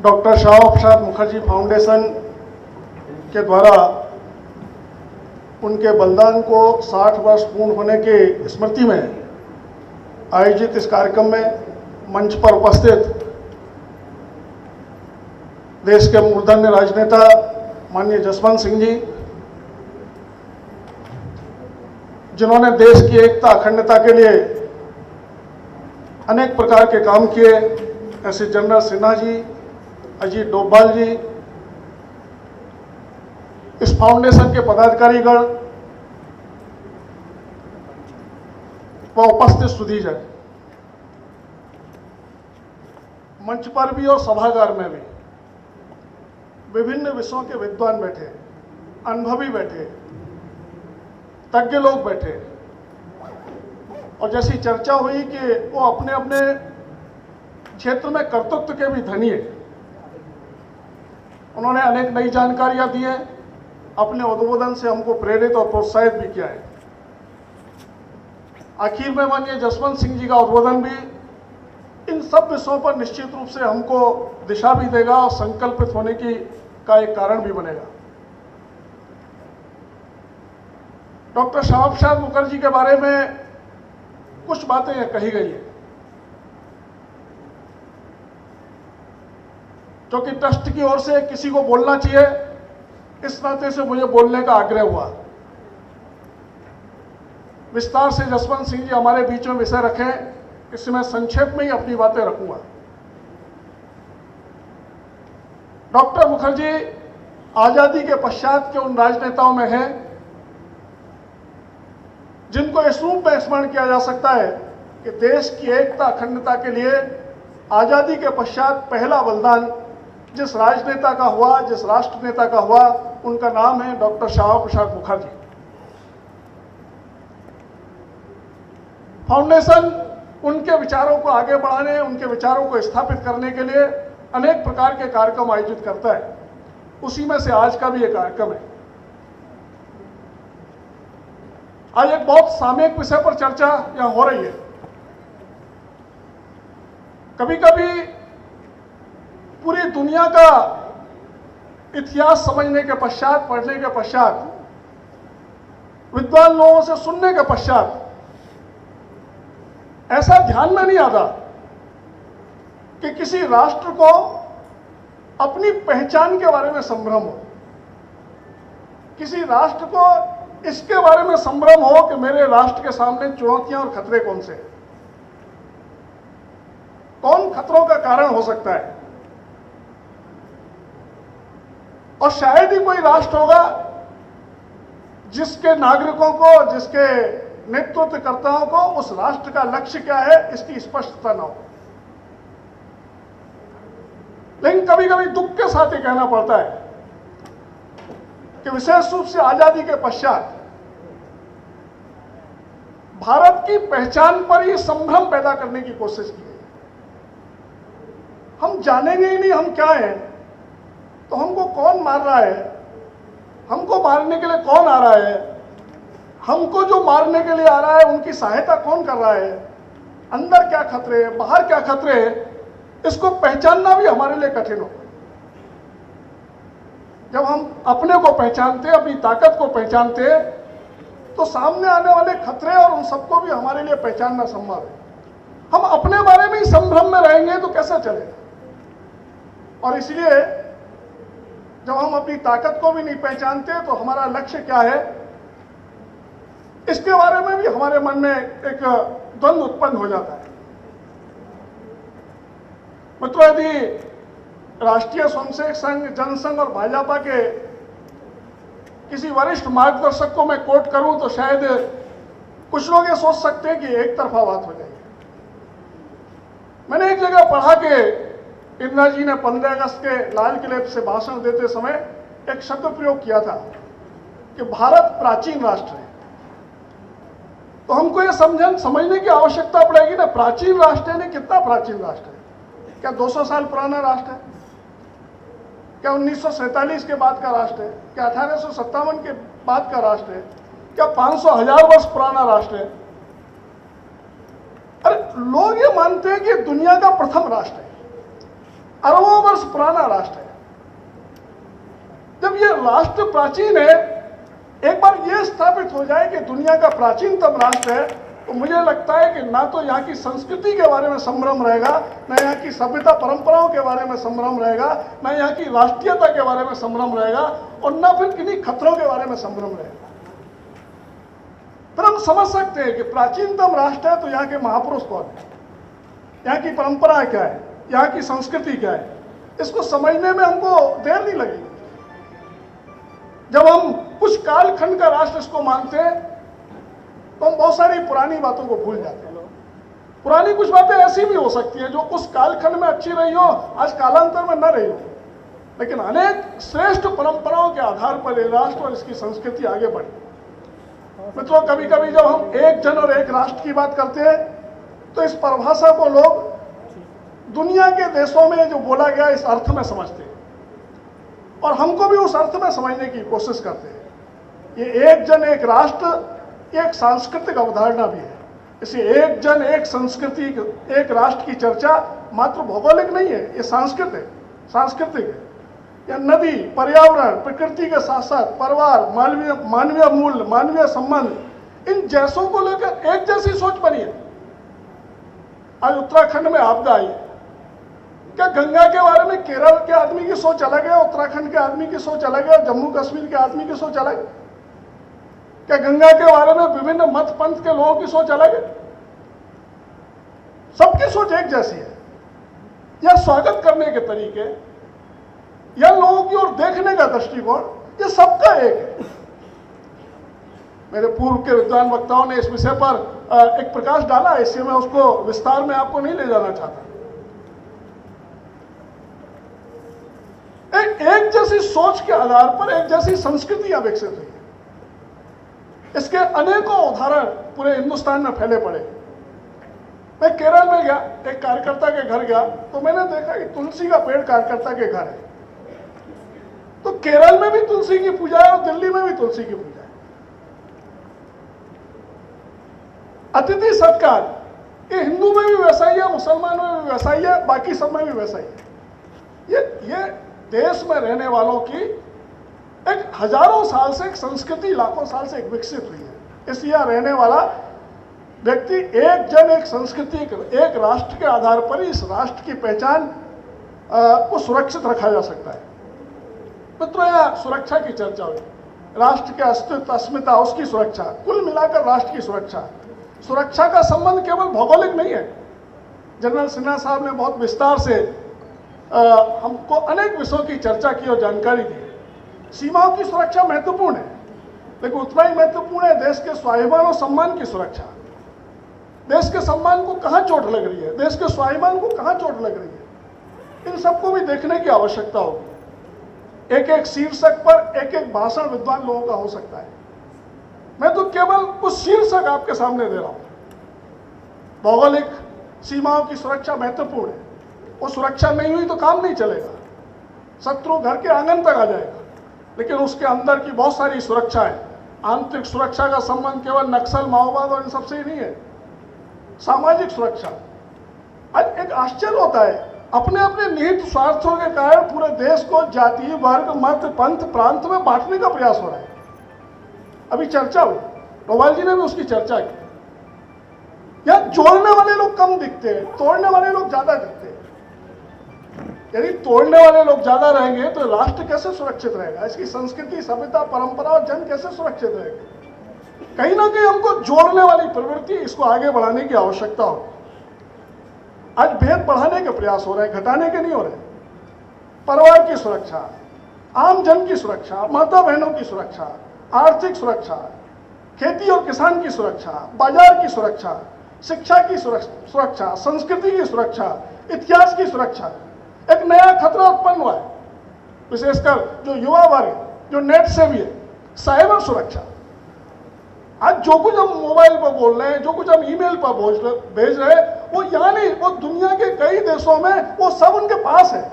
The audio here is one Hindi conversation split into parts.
डॉक्टर श्यामा प्रसाद मुखर्जी फाउंडेशन के द्वारा उनके बलिदान को 60 वर्ष पूर्ण होने की स्मृति में आयोजित इस कार्यक्रम में मंच पर उपस्थित देश के मूर्धन्य राजनेता माननीय जसवंत सिंह जी, जिन्होंने देश की एकता अखंडता के लिए अनेक प्रकार के काम किए, ऐसे जनरल सिन्हा जी, अजीत डोभाल जी, इस फाउंडेशन के पदाधिकारीगण व उपस्थित सुधीजन, मंच पर भी और सभागार में भी विभिन्न विषयों के विद्वान बैठे, अनुभवी बैठे, तज्ञ लोग बैठे, और जैसी चर्चा हुई कि वो अपने अपने क्षेत्र में कर्तृत्व के भी धनी है। उन्होंने अनेक नई जानकारियां दी हैं, अपने उद्बोधन से हमको प्रेरित और प्रोत्साहित भी किया है। आखिर में माननीय जसवंत सिंह जी का उद्बोधन भी इन सब विषयों पर निश्चित रूप से हमको दिशा भी देगा और संकल्पित होने का एक कारण भी बनेगा। डॉक्टर श्यामा प्रसाद मुखर्जी के बारे में कुछ बातें कही गई है, जो कि ट्रस्ट की ओर से किसी को बोलना चाहिए, इस नाते से मुझे बोलने का आग्रह हुआ। विस्तार से जसवंत सिंह जी हमारे बीच में विषय रखें, इसमें संक्षेप में ही अपनी बातें रखूंगा। डॉक्टर मुखर्जी आजादी के पश्चात के उन राजनेताओं में हैं जिनको इस रूप में स्मरण किया जा सकता है कि देश की एकता अखंडता के लिए आजादी के पश्चात पहला बलिदान जिस राजनेता का हुआ, जिस राष्ट्र नेता का हुआ, उनका नाम है डॉक्टर श्यामा प्रसाद मुखर्जी। फाउंडेशन उनके विचारों को आगे बढ़ाने, उनके विचारों को स्थापित करने के लिए अनेक प्रकार के कार्यक्रम आयोजित करता है। उसी में से आज का भी एक कार्यक्रम है। आज एक बहुत सामयिक विषय पर चर्चा यहां हो रही है। कभी कभी पूरी दुनिया का इतिहास समझने के पश्चात, पढ़ने के पश्चात, विद्वान लोगों से सुनने के पश्चात ऐसा ध्यान में नहीं आता कि किसी राष्ट्र को अपनी पहचान के बारे में संभ्रम हो, किसी राष्ट्र को इसके बारे में संभ्रम हो कि मेरे राष्ट्र के सामने चुनौतियां और खतरे कौन से हैं, कौन खतरों का कारण हो सकता है। और शायद ही कोई राष्ट्र होगा जिसके नागरिकों को, जिसके नेतृत्वकर्ताओं को उस राष्ट्र का लक्ष्य क्या है इसकी स्पष्टता न हो। लेकिन कभी कभी दुख के साथ ये कहना पड़ता है कि विशेष रूप से आजादी के पश्चात भारत की पहचान पर ही संभ्रम पैदा करने की कोशिश की गई। हम जानेंगे ही नहीं हम क्या हैं, तो हमको कौन मार रहा है, हमको मारने के लिए कौन आ रहा है, हमको जो मारने के लिए आ रहा है उनकी सहायता कौन कर रहा है, अंदर क्या खतरे, बाहर क्या खतरे, इसको पहचानना भी हमारे लिए कठिन होगा। जब हम अपने को पहचानते, अपनी ताकत को पहचानते, तो सामने आने वाले खतरे और उन सबको भी हमारे लिए पहचानना संभव है। हम अपने बारे में ही संभ्रम में रहेंगे तो कैसे चलेगा। और इसलिए जब हम अपनी ताकत को भी नहीं पहचानते तो हमारा लक्ष्य क्या है, इसके बारे में भी हमारे मन में एक द्वंद्व उत्पन्न हो जाता है। मित्रों, यदि राष्ट्रीय स्वयंसेवक संघ, जनसंघ और भाजपा के किसी वरिष्ठ मार्गदर्शक को मैं कोट करूं तो शायद कुछ लोग ये सोच सकते हैं कि एक तरफा बात हो जाएगी। मैंने एक जगह पढ़ा कि इंदिरा जी ने 15 अगस्त के लाल किले से भाषण देते समय एक शब्द प्रयोग किया था कि भारत प्राचीन राष्ट्र है। तो हमको ये समझने की आवश्यकता पड़ेगी ना, प्राचीन राष्ट्र है, कितना प्राचीन राष्ट्र है। क्या 200 साल पुराना राष्ट्र है? क्या 1947 के बाद का राष्ट्र है? क्या 1857 के बाद का राष्ट्र है? क्या 500,000 वर्ष पुराना राष्ट्र है? अरे लोग ये मानते हैं कि दुनिया का प्रथम राष्ट्र है। अरबों वर्ष पुराना राष्ट्र है। जब ये राष्ट्र प्राचीन है, एक बार ये स्थापित हो जाए कि दुनिया का प्राचीनतम राष्ट्र है, तो मुझे लगता है कि ना तो यहाँ की संस्कृति के बारे में संभ्रम रहेगा, ना यहाँ की सभ्यता परंपराओं के बारे में संभ्रम रहेगा, ना यहाँ की राष्ट्रीयता के बारे में संभ्रम रहेगा, और ना फिर किन्हीं खतरों के बारे में संभ्रम रहेगा। फिर हम समझ सकते हैं कि प्राचीनतम राष्ट्र है तो यहाँ के महापुरुष कौन है, यहाँ की परंपरा क्या है, यहाँ की संस्कृति क्या है, इसको समझने में हमको देर नहीं लगेगी। जब हम कुछ कालखंड का राष्ट्र इसको मानते हैं तो हम बहुत सारी पुरानी बातों को भूल जाते हैं। पुरानी कुछ बातें ऐसी भी हो सकती हैं जो उस कालखंड में अच्छी रही हो, आज कालांतर में न रही हो, लेकिन अनेक श्रेष्ठ परंपराओं के आधार पर ये राष्ट्र और इसकी संस्कृति आगे बढ़ी। मित्रों, कभी कभी जब हम एक जन और एक राष्ट्र की बात करते हैं तो इस परिभाषा को लोग दुनिया के देशों में जो बोला गया इस अर्थ में समझते हैं, और हमको भी उस अर्थ में समझने की कोशिश करते हैं। ये एक जन एक राष्ट्र एक सांस्कृतिक अवधारणा भी है। इसलिए एक जन एक संस्कृति एक राष्ट्र की चर्चा मात्र भौगोलिक नहीं है, ये सांस्कृतिक है। यह नदी, पर्यावरण, प्रकृति के साथ साथ परिवार, मानवीय मूल्य, मानवीय संबंध, इन जैसों को लेकर एक जैसी सोच बनी है। आज उत्तराखंड में आपदा आई, क्या गंगा के बारे में केरल के आदमी की सोच अलग है, उत्तराखंड के आदमी की सोच अलग है, जम्मू कश्मीर के आदमी की सोच अलग है? क्या गंगा के बारे में विभिन्न मत पंथ के लोगों की सोच अलग है? सबकी सोच एक जैसी है। यह स्वागत करने के तरीके या लोगों की ओर देखने का दृष्टिकोण, ये सबका एक है। मेरे पूर्व के विद्वान वक्ताओं ने इस विषय पर एक प्रकाश डाला, इसलिए मैं उसको विस्तार में आपको नहीं ले जाना चाहता। एक जैसी सोच के आधार पर एक जैसी संस्कृतियां विकसित हुई। इसके अनेकों उदाहरण पूरे हिंदुस्तान में फैले पड़े। मैं केरल में गया, एक कार्यकर्ता के घर गया, तो मैंने देखा कि तुलसी का पेड़ कार्यकर्ता के घर है। तो केरल में भी तुलसी की पूजा है और दिल्ली में भी तुलसी की पूजा है। अतिथि सत्कार ये हिंदू में भी वैसा ही है, मुसलमानों में भी वैसा ही है, बाकी सब में भी वैसा ही है। ये देश में रहने वालों की एक हजारों साल से एक संस्कृति, लाखों साल से एक विकसित हुई है। इसलिए रहने वाला व्यक्ति एक जन एक संस्कृति एक राष्ट्र के आधार पर ही इस राष्ट्र की पहचान को सुरक्षित रखा जा सकता है। मित्रों, यहाँ सुरक्षा की चर्चा हुई, राष्ट्र के अस्तित्व, अस्मिता, उसकी सुरक्षा, कुल मिलाकर राष्ट्र की सुरक्षा। सुरक्षा का संबंध केवल भौगोलिक नहीं है। जनरल सिन्हा साहब ने बहुत विस्तार से हमको अनेक विषयों की चर्चा की और जानकारी दी। सीमाओं की सुरक्षा महत्वपूर्ण है, लेकिन उतना ही महत्वपूर्ण है देश के स्वाभिमान और सम्मान की सुरक्षा। देश के सम्मान को कहाँ चोट लग रही है, देश के स्वाभिमान को कहाँ चोट लग रही है, इन सबको भी देखने की आवश्यकता होगी। एक एक शीर्षक पर एक एक भाषण विद्वान लोगों का हो सकता है। मैं तो केवल कुछ शीर्षक आपके सामने दे रहा हूं। भौगोलिक सीमाओं की सुरक्षा महत्वपूर्ण है, वो सुरक्षा नहीं हुई तो काम नहीं चलेगा। शत्रु घर के आंगन तक आ जाएगा, लेकिन उसके अंदर की बहुत सारी सुरक्षा है। आंतरिक सुरक्षा का संबंध केवल नक्सल, माओवाद और इन सबसे ही नहीं है। सामाजिक सुरक्षा, आज एक आश्चर्य होता है, अपने अपने निहित स्वार्थों के कारण पूरे देश को जाति, वर्ग, मत, पंथ, प्रांत में बांटने का प्रयास हो रहा है। अभी चर्चा हुई, डोभाल जी ने भी उसकी चर्चा की। यहां जोड़ने वाले लोग कम दिखते हैं, तोड़ने वाले लोग ज्यादा दिखते हैं। यदि तोड़ने वाले लोग ज्यादा रहेंगे तो राष्ट्र कैसे सुरक्षित रहेगा, इसकी संस्कृति, सभ्यता, परंपरा और जन कैसे सुरक्षित रहेंगे? कहीं ना कहीं हमको जोड़ने वाली प्रवृत्ति, इसको आगे बढ़ाने की आवश्यकता हो। आज भेद बढ़ाने के प्रयास हो रहे हैं, घटाने के नहीं हो रहे। परिवार की सुरक्षा, आम जन की सुरक्षा, माता बहनों की सुरक्षा, आर्थिक सुरक्षा, खेती और किसान की सुरक्षा, बाजार की सुरक्षा, शिक्षा की सुरक्षा, संस्कृति की सुरक्षा, इतिहास की सुरक्षा। एक नया खतरा उत्पन्न हुआ है, विशेषकर जो युवा वर्ग, जो नेट से भी है, साइबर सुरक्षा। आज जो कुछ हम मोबाइल पर बोल रहे हैं, जो कुछ हम ईमेल पर भेज रहे हैं, वो यहाँ नहीं, वो दुनिया के कई देशों में वो सब उनके पास है।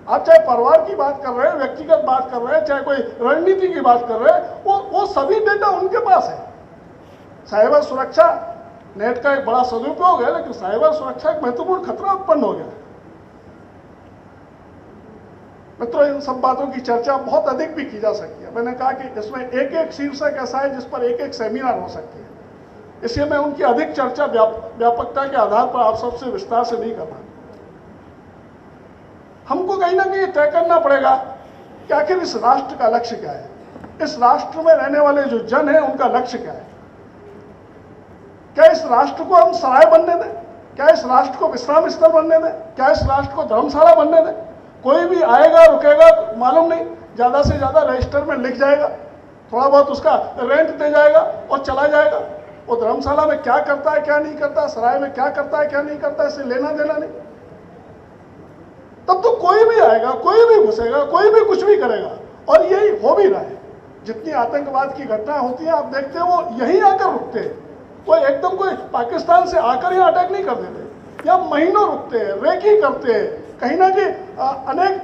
आप चाहे परिवार की बात कर रहे हैं, व्यक्तिगत बात कर रहे हैं, चाहे कोई रणनीति की बात कर रहे हैं, वो सभी डेटा उनके पास है। साइबर सुरक्षा, नेट का एक बड़ा सदुपयोग है, लेकिन साइबर सुरक्षा एक महत्वपूर्ण खतरा उत्पन्न हो गया। मित्रों, इन सब बातों की चर्चा बहुत अधिक भी की जा सकती है। मैंने कहा कि इसमें एक एक शीर्षक ऐसा है जिस पर एक एक सेमिनार हो सकती है, इसलिए मैं उनकी अधिक चर्चा व्यापकता के आधार पर आप सबसे विस्तार से नहीं कर रहा। हमको कहीं ना कहीं तय करना पड़ेगा कि आखिर इस राष्ट्र का लक्ष्य क्या है, इस राष्ट्र में रहने वाले जो जन हैं उनका लक्ष्य क्या है। क्या इस राष्ट्र को हम सराय बनने दें? क्या इस राष्ट्र को विश्राम स्थल बनने दें? क्या इस राष्ट्र को धर्मशाला बनने दें? कोई भी आएगा रुकेगा मालूम नहीं, ज्यादा से ज्यादा रजिस्टर में लिख जाएगा, थोड़ा बहुत उसका रेंट दे जाएगा और चला जाएगा। वो धर्मशाला में क्या करता है क्या नहीं करता, सराय में क्या करता है क्या नहीं करता, इससे लेना देना नहीं। तब तो कोई भी आएगा, कोई भी घुसेगा, कोई भी कुछ भी करेगा, और यही हो भी रहा है। जितनी आतंकवाद की घटनाएं होती हैं आप देखते हैं वो यहीं आकर रुकते हैं। कोई एकदम कोई पाकिस्तान से आकर यहाँ अटैक नहीं कर देते, यहाँ महीनों रुकते हैं, रेकी करते हैं, कहीं ना कहीं अनेक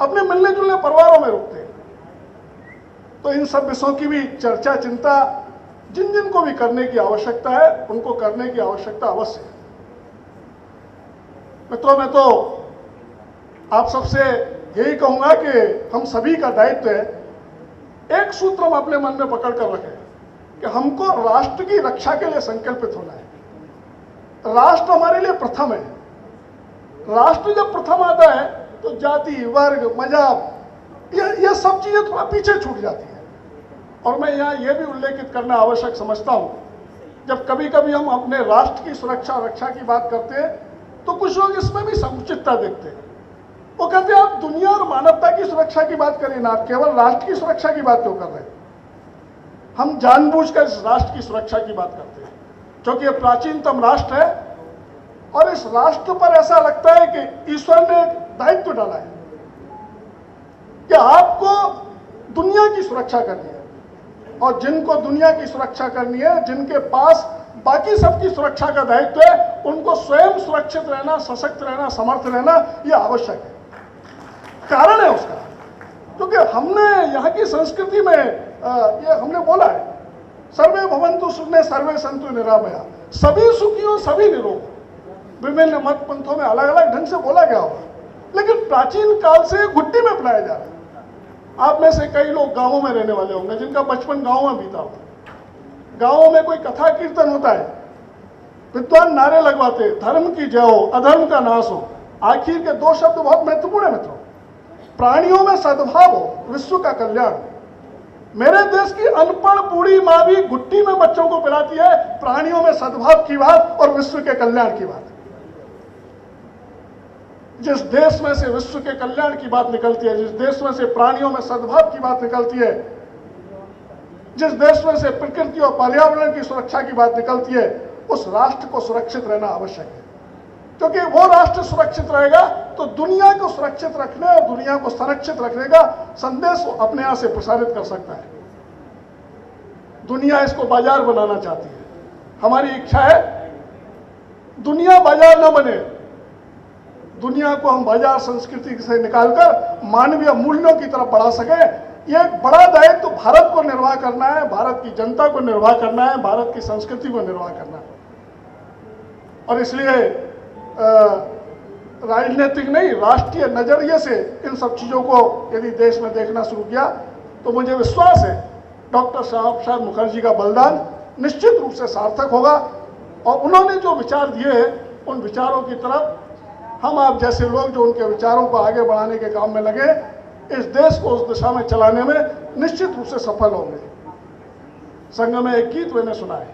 अपने मिलने जुलने परिवारों में रुकते हैं। तो इन सब विषयों की भी चर्चा चिंता जिन जिन को भी करने की आवश्यकता है उनको करने की आवश्यकता अवश्य है। मित्रों, मैं तो आप सबसे यही कहूंगा कि हम सभी का दायित्व है, एक सूत्र हम अपने मन में पकड़ कर रखें कि हमको राष्ट्र की रक्षा के लिए संकल्पित होना है। राष्ट्र हमारे लिए प्रथम है। राष्ट्र जब प्रथम आता है तो जाति वर्ग मजहब ये सब चीजें थोड़ा पीछे छूट जाती है। और मैं यहाँ ये भी उल्लेखित करना आवश्यक समझता हूँ, जब कभी कभी हम अपने राष्ट्र की सुरक्षा रक्षा की बात करते हैं तो कुछ लोग इसमें भी समुचितता देखते हैं। वो कहते हैं आप दुनिया और मानवता की सुरक्षा की बात करिए ना, आप केवल राष्ट्र की सुरक्षा की बात क्यों कर रहे हैं? हम जानबूझकर इस राष्ट्र की सुरक्षा की बात करते हैं क्योंकि ये प्राचीनतम राष्ट्र है और इस राष्ट्र पर ऐसा लगता है कि ईश्वर ने एक दायित्व डाला है कि आपको दुनिया की सुरक्षा करनी है, और जिनको दुनिया की सुरक्षा करनी है, जिनके पास बाकी सबकी सुरक्षा का दायित्व है, उनको स्वयं सुरक्षित रहना, सशक्त रहना, समर्थ रहना यह आवश्यक है। कारण है उसका, क्योंकि हमने यहाँ की संस्कृति में ये हमने बोला है, सर्वे भवन्तु सुखिनः सर्वे सन्तु निरामया, सभी सुखी हो सभी निरोग। विभिन्न मत पंथों में अलग अलग ढंग से बोला गया होगा, लेकिन प्राचीन काल से घुट्टी में अपनाया जा रहा है। आप में से कई लोग गांवों में रहने वाले होंगे जिनका बचपन गांव में बीता होगा। गांवों में कोई कथा कीर्तन होता है, विद्वान नारे लगवाते, धर्म की जय हो, अधर्म का नाश हो। आखिर के दो शब्द बहुत महत्वपूर्ण है मित्रों, प्राणियों में सद्भाव हो, विश्व का कल्याण। मेरे देश की अनपढ़ बूढ़ी माँ भी घुट्टी में बच्चों को पिलाती है प्राणियों में सद्भाव की बात और विश्व के कल्याण की बात। जिस देश में से विश्व के कल्याण की बात निकलती है, जिस देश में से प्राणियों में सद्भाव की बात निकलती है, जिस देश में से प्रकृति और पर्यावरण की सुरक्षा की बात निकलती है, उस राष्ट्र को सुरक्षित रहना आवश्यक है। क्योंकि वो राष्ट्र सुरक्षित रहेगा तो दुनिया को सुरक्षित रखने और दुनिया को संरक्षित रखने का संदेश अपने यहां से प्रसारित कर सकता है। दुनिया इसको बाजार बनाना चाहती है, हमारी इच्छा है दुनिया बाजार न बने, दुनिया को हम बाजार संस्कृति से निकालकर मानवीय मूल्यों की तरफ बढ़ा सके। ये एक बड़ा दायित्व भारत को निर्वाह करना है, भारत की जनता को निर्वाह करना है, भारत की संस्कृति को निर्वाह करना है। और इसलिए राजनीतिक नहीं, राष्ट्रीय नजरिए से इन सब चीजों को यदि देश में देखना शुरू किया तो मुझे विश्वास है डॉक्टर श्यामा प्रसाद मुखर्जी का बलिदान निश्चित रूप से सार्थक होगा। और उन्होंने जो विचार दिए हैं उन विचारों की तरफ हम आप जैसे लोग जो उनके विचारों को आगे बढ़ाने के काम में लगे, इस देश को उस दिशा में चलाने में निश्चित रूप से सफल होंगे। संग में एक गीत मैंने सुना है,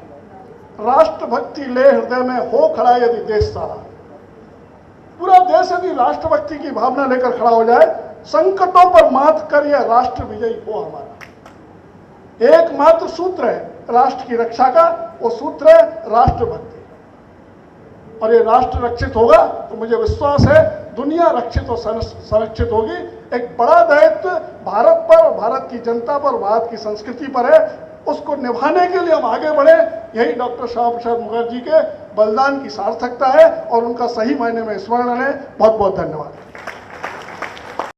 राष्ट्रभक्ति ले हृदय में हो खड़ा यदि देश सारा। पूरा देश यदि राष्ट्रभक्ति की भावना लेकर खड़ा हो जाए, संकटों पर मात कर यह राष्ट्र विजयी हो हमारा। एकमात्र सूत्र है राष्ट्र की रक्षा का, वो सूत्र है राष्ट्रभक्ति। और ये राष्ट्र रक्षित होगा तो मुझे विश्वास है दुनिया रक्षित और संरक्षित होगी। एक बड़ा दायित्व भारत पर और भारत की जनता पर, भारत की संस्कृति पर है, उसको निभाने के लिए हम आगे बढ़े। यही डॉक्टर श्यामा प्रसाद मुखर्जी के बलिदान की सार्थकता है और उनका सही मायने में स्मरण है। बहुत बहुत धन्यवाद।